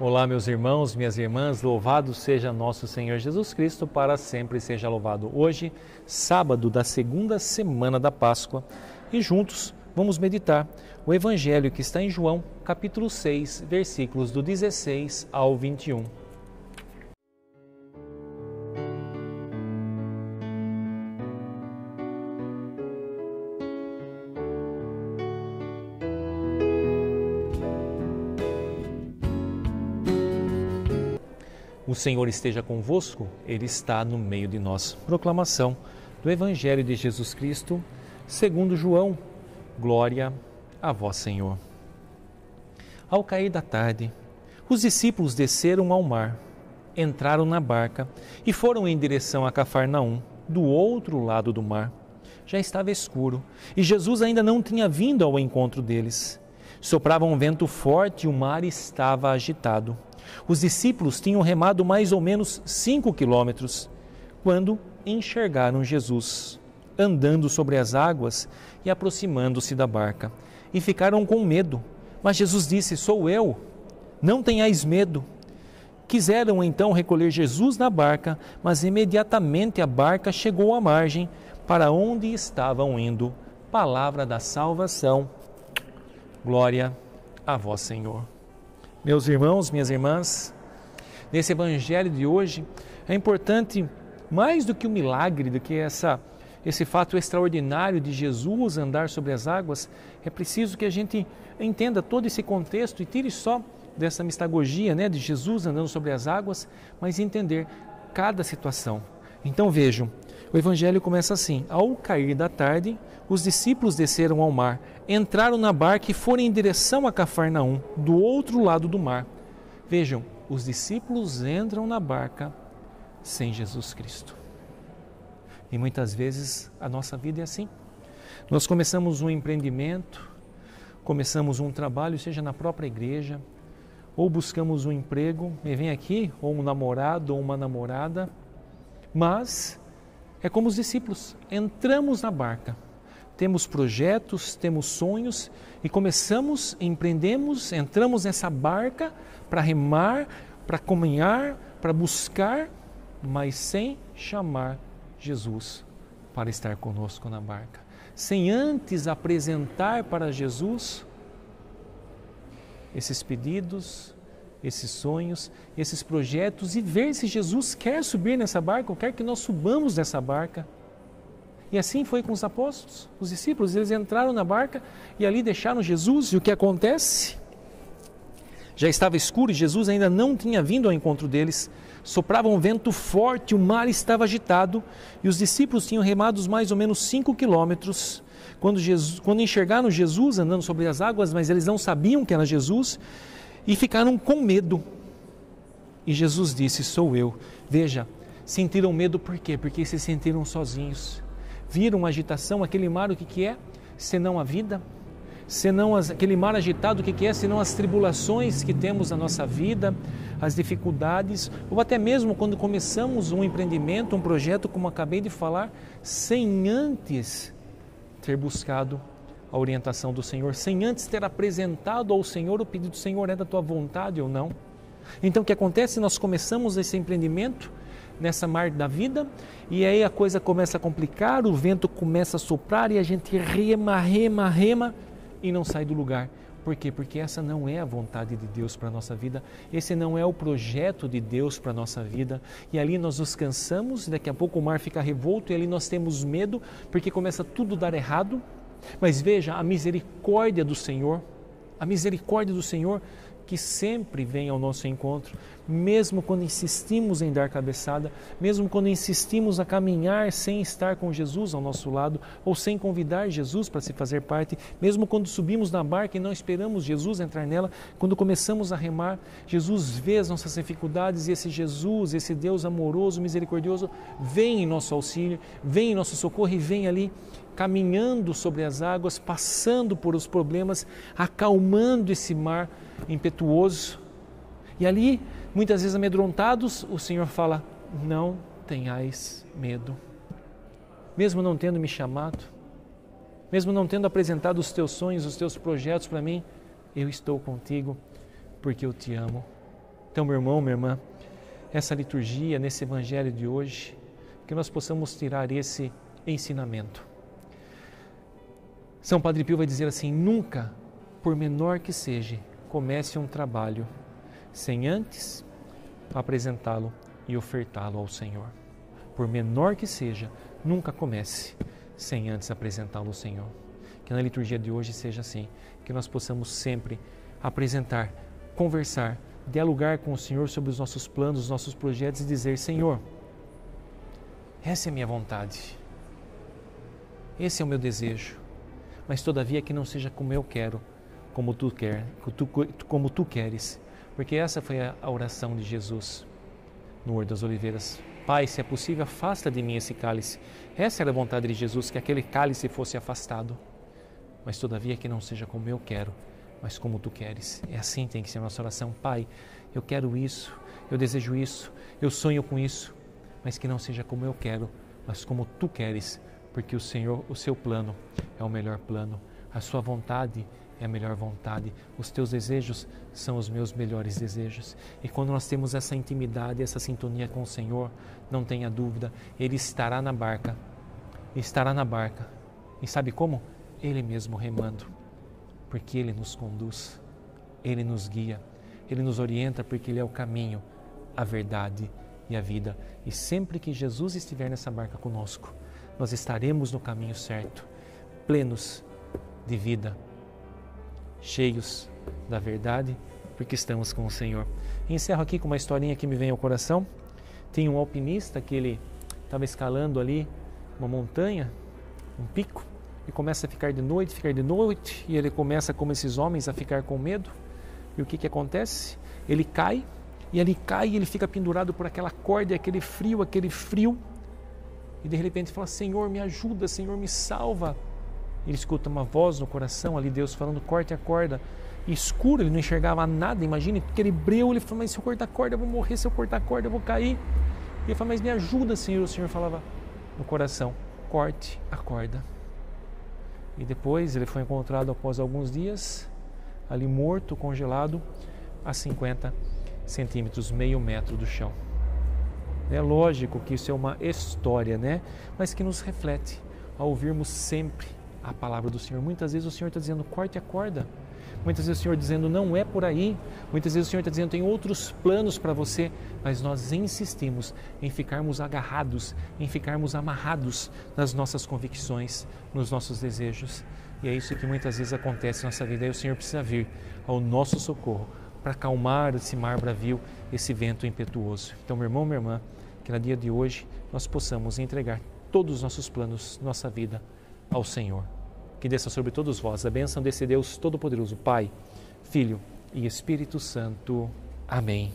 Olá, meus irmãos, minhas irmãs, louvado seja nosso Senhor Jesus Cristo, para sempre seja louvado. Hoje, sábado da segunda semana da Páscoa, e juntos vamos meditar o Evangelho que está em João, capítulo 6, versículos do 16 ao 21. O Senhor esteja convosco, Ele está no meio de nós. Proclamação do Evangelho de Jesus Cristo, segundo João. Glória a vós, Senhor. Ao cair da tarde, os discípulos desceram ao mar, entraram na barca e foram em direção a Cafarnaum, do outro lado do mar. Já estava escuro e Jesus ainda não tinha vindo ao encontro deles. Soprava um vento forte e o mar estava agitado. Os discípulos tinham remado mais ou menos 5 quilômetros, quando enxergaram Jesus, andando sobre as águas e aproximando-se da barca. E ficaram com medo, mas Jesus disse: "Sou eu, não tenhais medo." Quiseram então recolher Jesus na barca, mas imediatamente a barca chegou à margem, para onde estavam indo. Palavra da salvação. Glória a vós, Senhor. Meus irmãos, minhas irmãs, nesse Evangelho de hoje, é importante, mais do que o milagre, do que esse fato extraordinário de Jesus andar sobre as águas, é preciso que a gente entenda todo esse contexto e tire só dessa mistagogia, de Jesus andando sobre as águas, mas entender cada situação. Então vejam, o Evangelho começa assim: ao cair da tarde, os discípulos desceram ao mar, entraram na barca e foram em direção a Cafarnaum, do outro lado do mar. Vejam, os discípulos entram na barca sem Jesus Cristo. E muitas vezes a nossa vida é assim. Nós começamos um empreendimento, começamos um trabalho, seja na própria igreja, ou buscamos um emprego, e vem aqui, ou um namorado ou uma namorada, mas é como os discípulos, entramos na barca, temos projetos, temos sonhos e começamos, empreendemos, entramos nessa barca para remar, para caminhar, para buscar, mas sem chamar Jesus para estar conosco na barca, sem antes apresentar para Jesus esses pedidos, esses sonhos, esses projetos, e ver se Jesus quer subir nessa barca ou quer que nós subamos nessa barca. E assim foi com os apóstolos, os discípulos. Eles entraram na barca e ali deixaram Jesus. E o que acontece? Já estava escuro e Jesus ainda não tinha vindo ao encontro deles. Soprava um vento forte, o mar estava agitado e os discípulos tinham remado mais ou menos 5 quilômetros. Quando enxergaram Jesus andando sobre as águas, mas eles não sabiam que era Jesus, e ficaram com medo. E Jesus disse: "Sou eu." Veja, sentiram medo por quê? Porque se sentiram sozinhos. Viram a agitação, aquele mar, o que é? Senão a vida? Senão aquele mar agitado, o que é? Senão as tribulações que temos na nossa vida, as dificuldades, ou até mesmo quando começamos um empreendimento, um projeto, como acabei de falar, sem antes ter buscado a orientação do Senhor, sem antes ter apresentado ao Senhor o pedido: Senhor, é da tua vontade ou não? Então o que acontece? Nós começamos esse empreendimento nessa mar da vida e aí a coisa começa a complicar, o vento começa a soprar e a gente rema e não sai do lugar. Por quê? Porque essa não é a vontade de Deus para a nossa vida, esse não é o projeto de Deus para a nossa vida. E ali nós nos cansamos, daqui a pouco o mar fica revolto e ali nós temos medo, porque começa tudo a dar errado. Mas veja a misericórdia do Senhor que sempre vem ao nosso encontro, mesmo quando insistimos em dar cabeçada, mesmo quando insistimos a caminhar sem estar com Jesus ao nosso lado, ou sem convidar Jesus para se fazer parte, mesmo quando subimos na barca e não esperamos Jesus entrar nela, quando começamos a remar, Jesus vê as nossas dificuldades e esse Jesus, esse Deus amoroso, misericordioso, vem em nosso auxílio, vem em nosso socorro e vem ali caminhando sobre as águas, passando por os problemas, acalmando esse mar impetuoso. E ali, muitas vezes amedrontados, o Senhor fala: não tenhais medo. Mesmo não tendo me chamado, mesmo não tendo apresentado os teus sonhos, os teus projetos para mim, eu estou contigo porque eu te amo. Então, meu irmão, minha irmã, essa liturgia, nesse evangelho de hoje, que nós possamos tirar esse ensinamento. São Padre Pio vai dizer assim: nunca, por menor que seja, comece um trabalho sem antes apresentá-lo e ofertá-lo ao Senhor. Por menor que seja, nunca comece sem antes apresentá-lo ao Senhor. Que na liturgia de hoje seja assim, que nós possamos sempre apresentar, conversar, dialogar com o Senhor sobre os nossos planos, os nossos projetos e dizer: Senhor, essa é a minha vontade, esse é o meu desejo, mas todavia que não seja como eu quero, como tu queres, porque essa foi a oração de Jesus no Horto das Oliveiras. Pai, se é possível, afasta de mim esse cálice. Essa era a vontade de Jesus, que aquele cálice fosse afastado, mas todavia que não seja como eu quero, mas como tu queres. É assim que tem que ser a nossa oração. Pai, eu quero isso, eu desejo isso, eu sonho com isso, mas que não seja como eu quero, mas como tu queres, porque o Senhor, o seu plano é o melhor plano, a sua vontade é a melhor vontade, os teus desejos são os meus melhores desejos. E quando nós temos essa intimidade, essa sintonia com o Senhor, não tenha dúvida, Ele estará na barca, e sabe como? Ele mesmo remando, porque Ele nos conduz, Ele nos guia, Ele nos orienta, porque Ele é o caminho, a verdade e a vida. E sempre que Jesus estiver nessa barca conosco, nós estaremos no caminho certo, plenos de vida, cheios da verdade, porque estamos com o Senhor. E encerro aqui com uma historinha que me vem ao coração. Tem um alpinista que ele estava escalando ali uma montanha, um pico, e começa a ficar de noite, e ele começa, como esses homens, a ficar com medo. E o que acontece? Ele cai, e ele fica pendurado por aquela corda, e aquele frio, e de repente fala: Senhor, me ajuda, Senhor, me salva. Ele escuta uma voz no coração, ali Deus falando: corte a corda. E escuro, ele não enxergava nada, imagine, aquele breu. Ele falou: mas se eu cortar a corda eu vou morrer, se eu cortar a corda eu vou cair. E ele falou: mas me ajuda, Senhor. O Senhor falava no coração: corte a corda. E depois ele foi encontrado após alguns dias, ali morto, congelado, a 50 centímetros, meio metro do chão. É lógico que isso é uma história, né? Mas que nos reflete ao ouvirmos sempre a palavra do Senhor. Muitas vezes o Senhor está dizendo: corte a corda. Muitas vezes o Senhor dizendo: não é por aí. Muitas vezes o Senhor está dizendo: tem outros planos para você. Mas nós insistimos em ficarmos agarrados, em ficarmos amarrados nas nossas convicções, nos nossos desejos. E é isso que muitas vezes acontece na nossa vida. Aí o Senhor precisa vir ao nosso socorro para acalmar esse mar bravio, esse vento impetuoso. Então, meu irmão, minha irmã, que no dia de hoje nós possamos entregar todos os nossos planos, nossa vida ao Senhor. Que desça sobre todos vós a bênção desse Deus Todo-Poderoso, Pai, Filho e Espírito Santo. Amém.